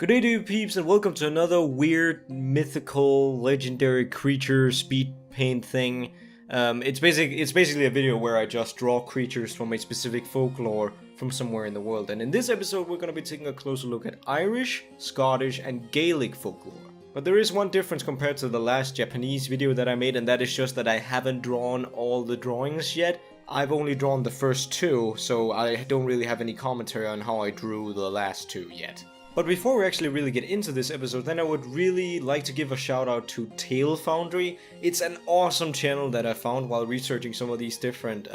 Good day to you peeps and welcome to another weird, mythical, legendary creature speed paint thing. It's basically a video where I just draw creatures from a specific folklore from somewhere in the world. And in this episode we're going to be taking a closer look at Irish, Scottish and Gaelic folklore. But there is one difference compared to the last Japanese video that I made, and that is just that I haven't drawn all the drawings yet. I've only drawn the first two, so I don't really have any commentary on how I drew the last two yet. But before we actually really get into this episode, then I would really like to give a shout out to Tale Foundry. It's an awesome channel that I found while researching some of these different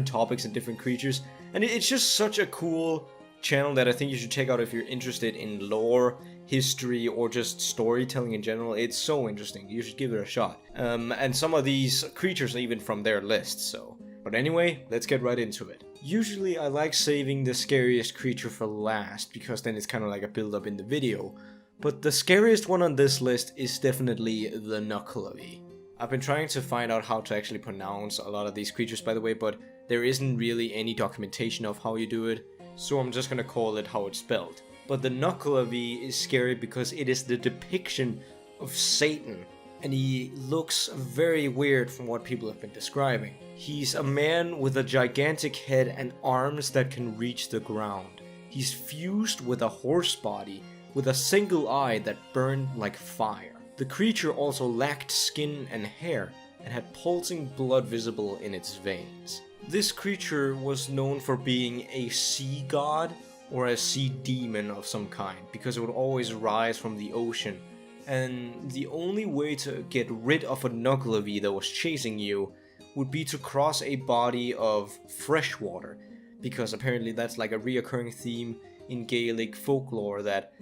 topics and different creatures. And it's just such a cool channel that I think you should check out if you're interested in lore, history, or just storytelling in general. It's so interesting. You should give it a shot. And some of these creatures are even from their list, so. But anyway, let's get right into it. Usually I like saving the scariest creature for last, because then it's kind of like a build up in the video. But the scariest one on this list is definitely the Nuckelavee. I've been trying to find out how to actually pronounce a lot of these creatures, by the way, but there isn't really any documentation of how you do it, so I'm just gonna call it how it's spelled. But the Nuckelavee is scary because it is the depiction of Satan, and he looks very weird from what people have been describing. He's a man with a gigantic head and arms that can reach the ground. He's fused with a horse body, with a single eye that burned like fire. The creature also lacked skin and hair, and had pulsing blood visible in its veins. This creature was known for being a sea god, or a sea demon of some kind, because it would always rise from the ocean. And the only way to get rid of a Nuckelavee that was chasing you would be to cross a body of fresh water, because apparently that's like a reoccurring theme in Gaelic folklore, that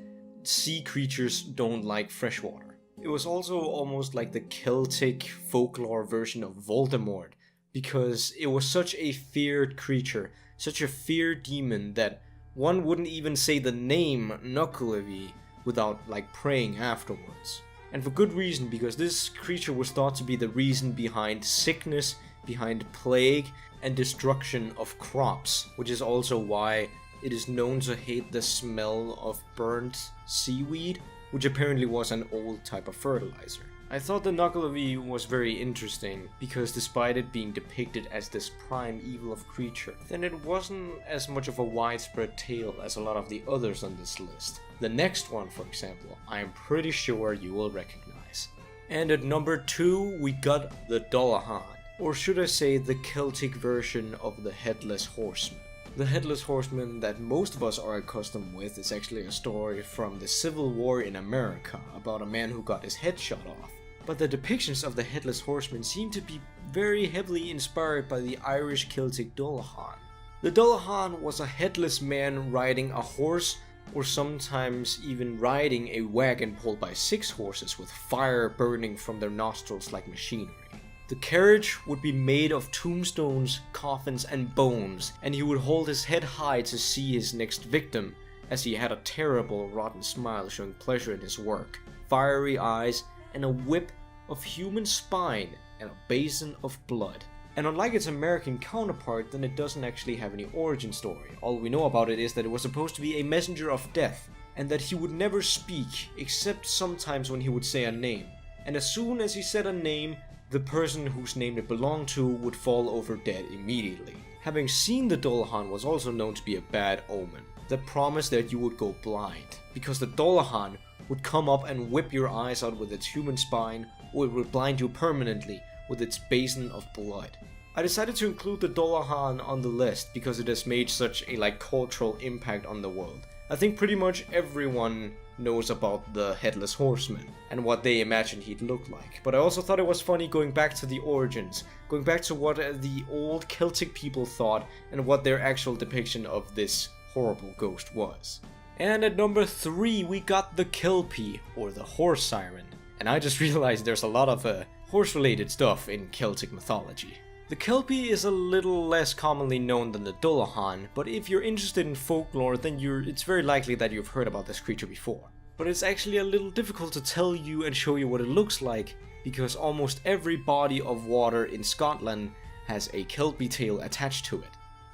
sea creatures don't like fresh water. It was also almost like the Celtic folklore version of Voldemort, because it was such a feared creature, such a feared demon, that one wouldn't even say the name Nuckelavee without like praying afterwards. And for good reason, because this creature was thought to be the reason behind sickness, behind plague, and destruction of crops, which is also why it is known to hate the smell of burnt seaweed, which apparently was an old type of fertilizer. I thought the Nuckelavee was very interesting, because despite it being depicted as this prime evil of creature, then it wasn't as much of a widespread tale as a lot of the others on this list. The next one, for example, I am pretty sure you will recognize. And at number 2, we got the Dullahan, or should I say the Celtic version of the Headless Horseman. The Headless Horseman that most of us are accustomed with is actually a story from the Civil War in America about a man who got his head shot off. But the depictions of the Headless Horseman seem to be very heavily inspired by the Irish Celtic Dullahan. The Dullahan was a headless man riding a horse, or sometimes even riding a wagon pulled by 6 horses with fire burning from their nostrils like machinery. The carriage would be made of tombstones, coffins and bones, and he would hold his head high to see his next victim, as he had a terrible rotten smile showing pleasure in his work, fiery eyes, and a whip of human spine and a basin of blood. And unlike its American counterpart, then it doesn't actually have any origin story. All we know about it is that it was supposed to be a messenger of death, and that he would never speak, except sometimes when he would say a name. And as soon as he said a name, the person whose name it belonged to would fall over dead immediately. Having seen the Dullahan was also known to be a bad omen, that promised that you would go blind, because the Dullahan would come up and whip your eyes out with its human spine, or it would blind you permanently with its basin of blood. I decided to include the Dullahan on the list because it has made such a cultural impact on the world. I think pretty much everyone knows about the Headless Horseman and what they imagined he'd look like. But I also thought it was funny going back to the origins, going back to what the old Celtic people thought and what their actual depiction of this horrible ghost was. And at number 3 we got the Kelpie, or the horse siren. And I just realized there's a lot of horse-related stuff in Celtic mythology. The Kelpie is a little less commonly known than the Dullahan, but if you're interested in folklore, then it's very likely that you've heard about this creature before. But it's actually a little difficult to tell you and show you what it looks like, because almost every body of water in Scotland has a Kelpie tail attached to it.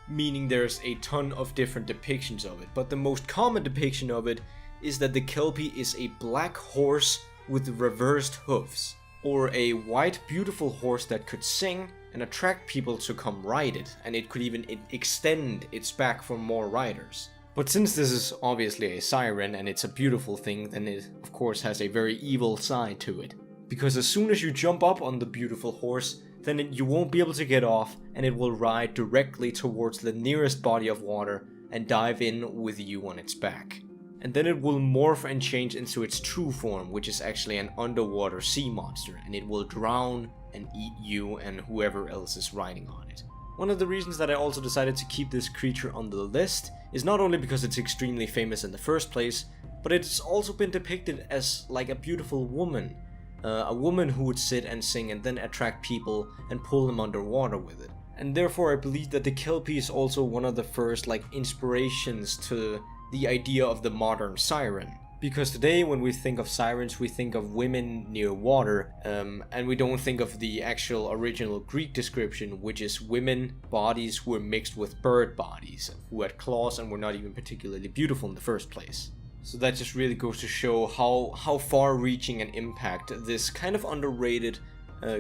Meaning there's a ton of different depictions of it, but the most common depiction of it is that the Kelpie is a black horse with reversed hooves, or a white beautiful horse that could sing and attract people to come ride it, and it could even extend its back for more riders. But since this is obviously a siren and it's a beautiful thing, then it of course has a very evil side to it. Because as soon as you jump up on the beautiful horse, then you won't be able to get off, and it will ride directly towards the nearest body of water and dive in with you on its back. And then it will morph and change into its true form, which is actually an underwater sea monster, and it will drown and eat you and whoever else is riding on it. One of the reasons that I also decided to keep this creature on the list is not only because it's extremely famous in the first place, but it's also been depicted as like a beautiful woman. A woman who would sit and sing and then attract people and pull them underwater with it. And therefore I believe that the Kelpie is also one of the first inspirations to the idea of the modern siren. Because today when we think of sirens, we think of women near water, and we don't think of the actual original Greek description, which is women bodies who were mixed with bird bodies, who had claws and were not even particularly beautiful in the first place. So that just really goes to show how far-reaching an impact this kind of underrated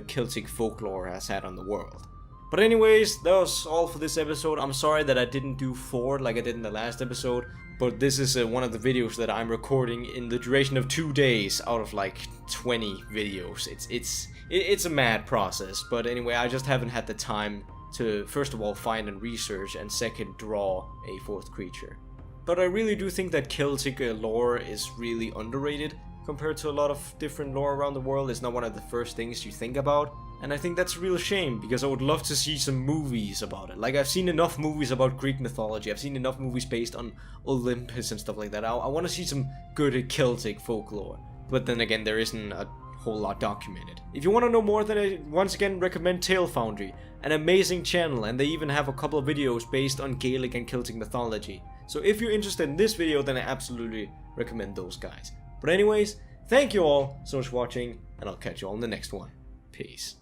Celtic folklore has had on the world. But anyways, that was all for this episode. I'm sorry that I didn't do 4 like I did in the last episode, but this is one of the videos that I'm recording in the duration of 2 days out of 20 videos. It's a mad process, but anyway, I just haven't had the time to first of all find and research, and second, draw a 4th creature. But I really do think that Celtic lore is really underrated compared to a lot of different lore around the world. It's not one of the first things you think about, and I think that's a real shame, because I would love to see some movies about it. I've seen enough movies about Greek mythology, I've seen enough movies based on Olympus and stuff like that. I want to see some good Celtic folklore, but then again, there isn't a whole lot documented. If you want to know more, then I once again recommend Tale Foundry, an amazing channel, and they even have a couple of videos based on Gaelic and Celtic mythology. So if you're interested in this video, then I absolutely recommend those guys. But anyways, thank you all so much for watching, and I'll catch you all in the next one. Peace.